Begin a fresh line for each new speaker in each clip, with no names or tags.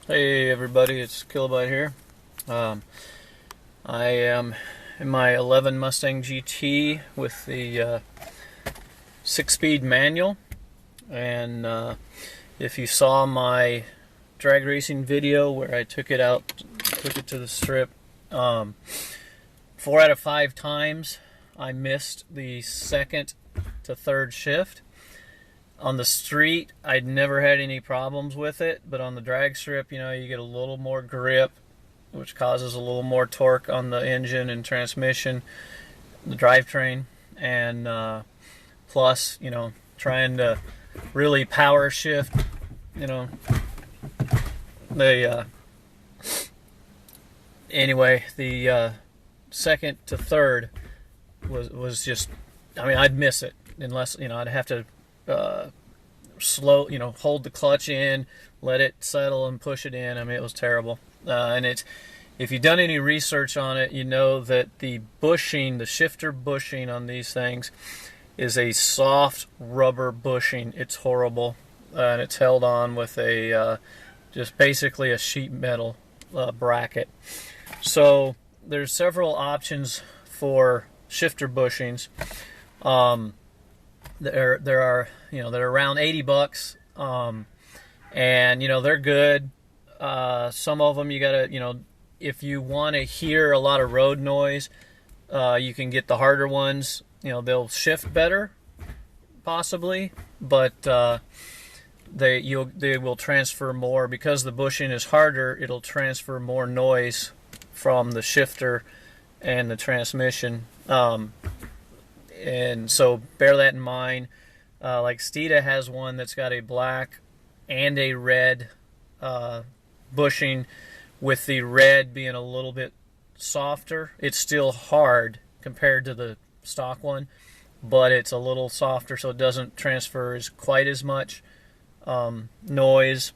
Hey everybody, it's Kilobyte here. I am in my 11 Mustang GT with the 6-speed manual, and if you saw my drag racing video where I took it to the strip, 4 out of 5 times I missed the second to third shift. On the street, I'd never had any problems with it, but on the drag strip, you get a little more grip, which causes a little more torque on the engine and transmission, the drivetrain, and plus, trying to really power shift, the anyway, the second to third was just, I'd miss it unless, I'd have to slow, hold the clutch in, let it settle and push it in. It was terrible. And if you've done any research on it, you know that the bushing, the shifter bushing on these things is a soft rubber bushing. It's horrible. And it's held on with a, just basically a sheet metal bracket. So there's several options for shifter bushings. There are, they're around $80, and they're good. Some of them you gotta, if you want to hear a lot of road noise, you can get the harder ones. They'll shift better, possibly, but they will transfer more because the bushing is harder. It'll transfer more noise from the shifter and the transmission. And so bear that in mind. Like Steeda has one that's got a black and a red bushing, with the red being a little bit softer. It's still hard compared to the stock one, but it's a little softer, so it doesn't transfer quite as much noise.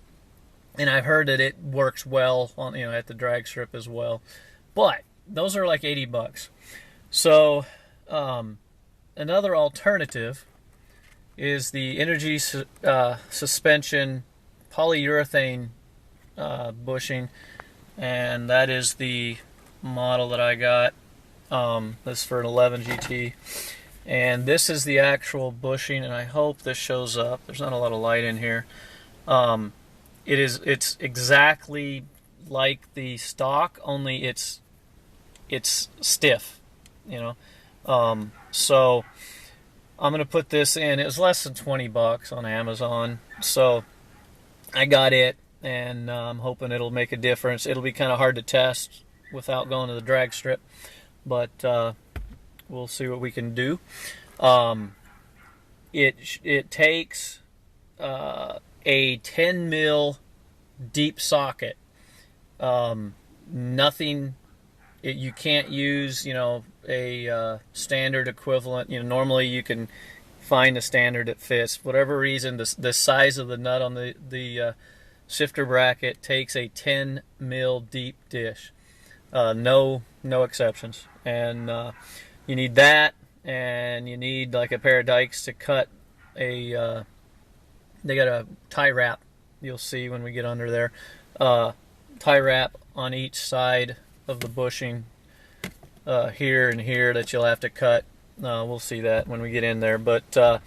And I've heard that it works well on at the drag strip as well. But those are like $80. So another alternative is the Energy suspension polyurethane bushing, and that is the model that I got. This is for an 11 GT, and this is the actual bushing, and I hope this shows up. There's not a lot of light in here. It's exactly like the stock, only it's stiff, so I'm going to put this in. It was less than $20 on Amazon, so I got it, and I'm hoping it'll make a difference. It'll be kind of hard to test without going to the drag strip, but we'll see what we can do. It takes a 10 mil deep socket. Nothing. You can't use, a standard equivalent. Normally you can find a standard that fits. For whatever reason, the size of the nut on the shifter bracket takes a 10 mil deep dish. No exceptions. And you need that, and you need like a pair of dikes to cut they got a tie wrap. You'll see when we get under there. Tie wrap on each side of the bushing, here and here, that you'll have to cut. We'll see that when we get in there. But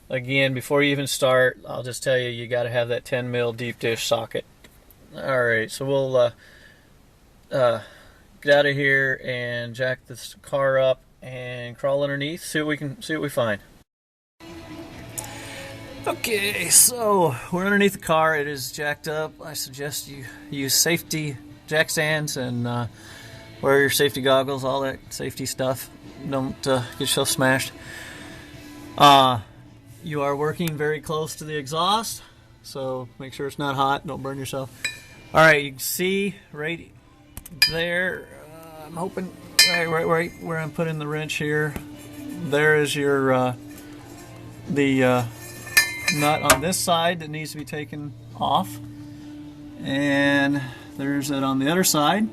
again, before you even start, I'll just tell you got to have that 10 mil deep dish socket. All right, so we'll get out of here and jack this car up and crawl underneath. See what we find. Okay, so we're underneath the car. It is jacked up. I suggest you use safety jack stands and wear your safety goggles, all that safety stuff. Don't get yourself smashed. You are working very close to the exhaust, so make sure it's not hot. Don't burn yourself. All right, you can see right there. I'm hoping right where I'm putting the wrench here. There is your the nut on this side that needs to be taken off, and there's it on the other side.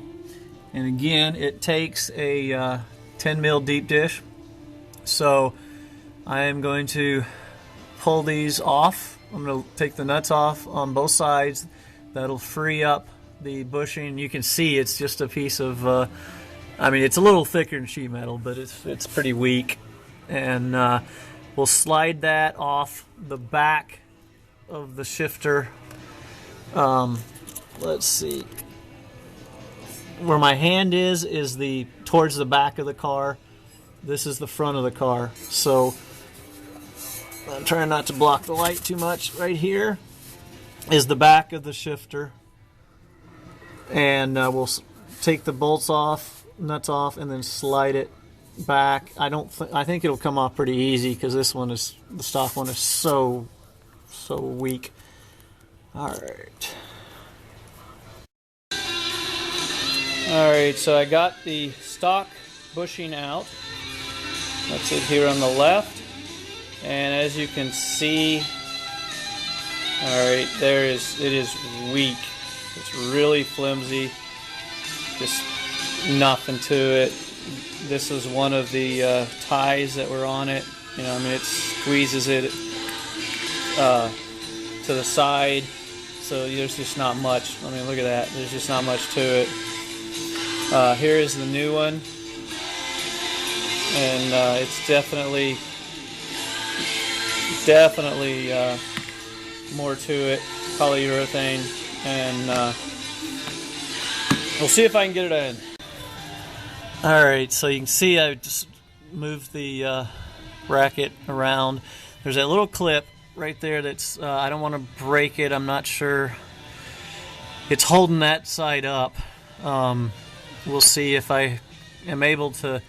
And again, it takes a 10 mil deep dish, so I am going to pull these off. I'm going to take the nuts off on both sides. That'll free up the bushing. You can see it's just a piece of, I mean, it's a little thicker than sheet metal, but it's pretty weak. And we'll slide that off the back of the shifter. Let's see. Where my hand is the towards the back of the car. This is the front of the car. So I'm trying not to block the light too much. Right here is the back of the shifter. And we'll take the bolts off, nuts off, and then slide it back. I think it'll come off pretty easy because this one is, the stock one is so weak. Alright. Alright, so I got the stock bushing out. That's it here on the left. And as you can see, alright, it is weak. It's really flimsy. Just nothing to it. This is one of the ties that were on it. You know, I mean, it squeezes it to the side. So there's just not much. I mean, look at that. There's just not much to it. Here is the new one, and it's definitely more to it. Polyurethane, and we'll see if I can get it in. All right, so you can see I just moved the bracket around. There's that little clip right there that's I don't want to break it. I'm not sure. It's holding that side up. We'll see if I am able to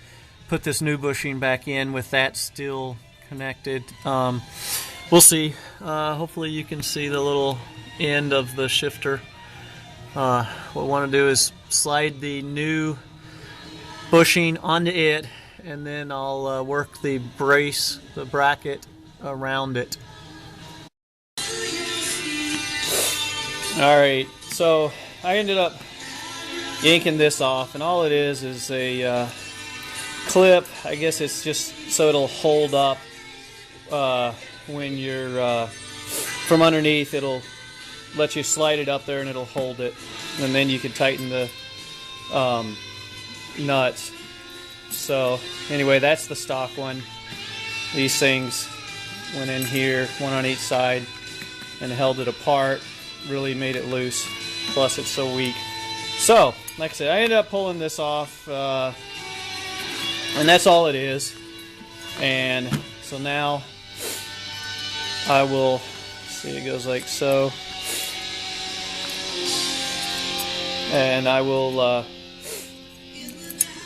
put this new bushing back in with that still connected. We'll see. Hopefully you can see the little end of the shifter. What we want to do is slide the new bushing onto it, and then I'll work the brace, the bracket around it. Alright, so I ended up yanking this off, and all it is a clip. I guess it's just so it'll hold up when you're from underneath. It'll let you slide it up there and it'll hold it, and then you can tighten the nuts. So anyway, that's the stock one. These things went in here, one on each side, and held it apart. Really made it loose, plus it's so weak. So like I said, I ended up pulling this off, and that's all it is. And so now I will see, it goes like so, and I will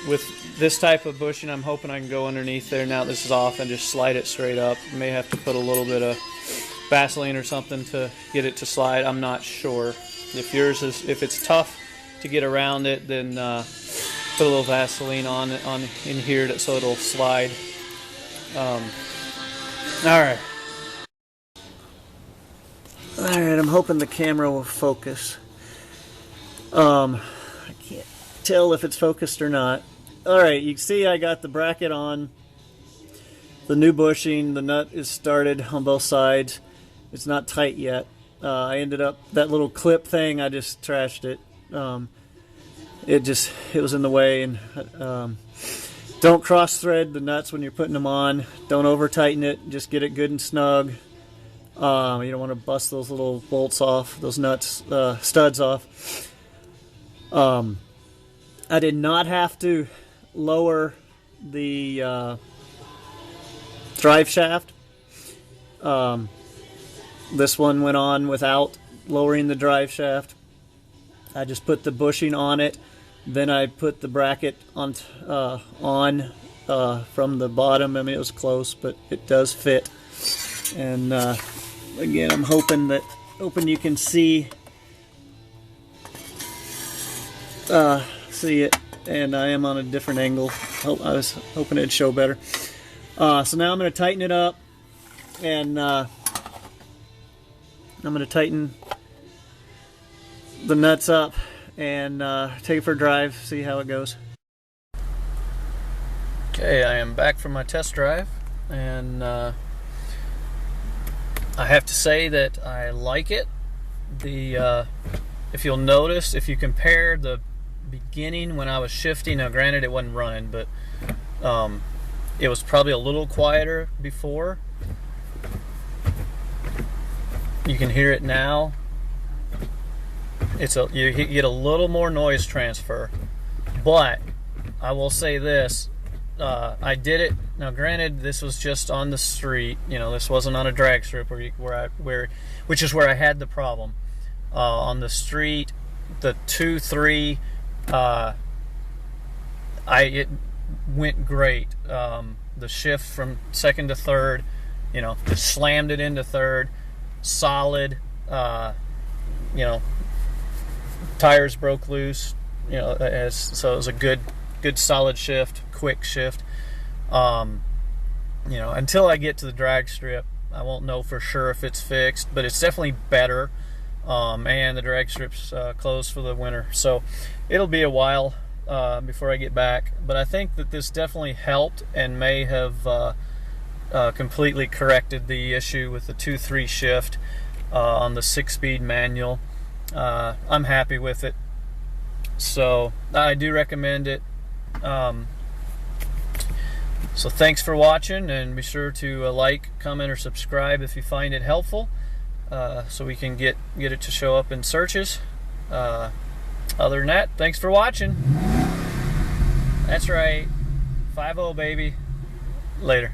with this type of bushing, I'm hoping I can go underneath there. Now this is off, and just slide it straight up. May have to put a little bit of Vaseline or something to get it to slide. I'm not sure. If yours is, if it's tough to get around it, then put a little Vaseline on in here so it'll slide. All right. I'm hoping the camera will focus. I can't tell if it's focused or not. All right, you can see I got the bracket on, the new bushing. The nut is started on both sides. It's not tight yet. I ended up, that little clip thing, I just trashed it. It was in the way. And don't cross thread the nuts when you're putting them on. Don't over tighten it. Just get it good and snug. You don't want to bust those little bolts off, those nuts, studs off. I did not have to lower the drive shaft. This one went on without lowering the drive shaft. I just put the bushing on it, then I put the bracket on from the bottom. I mean, it was close, but it does fit. And again, I'm hoping you can see it, and I am on a different angle. I was hoping it'd show better. So now I'm going to tighten it up, and I'm going to tighten the nuts up and take it for a drive, see how it goes. Okay, I am back from my test drive, and I have to say that I like it. The if you'll notice, if you compare the beginning when I was shifting, now granted it wasn't running, but it was probably a little quieter before. You can hear it now. You get a little more noise transfer, but I will say this: I did it. Now, granted, this was just on the street. You know, this wasn't on a drag strip which is where I had the problem. On the street, the 2-3, it went great. The shift from second to third, you know, just slammed it into third, solid. You know, tires broke loose. You know, so it was a good solid shift, quick shift. You know, until I get to the drag strip, I won't know for sure if it's fixed, but it's definitely better. And the drag strip's closed for the winter, so it'll be a while before I get back. But I think that this definitely helped and may have completely corrected the issue with the 2-3 shift on the 6-speed manual. I'm happy with it, so I do recommend it. So thanks for watching, and be sure to like, comment, or subscribe if you find it helpful, so we can get it to show up in searches. Other than that, thanks for watching. That's right, 5-0 baby. Later.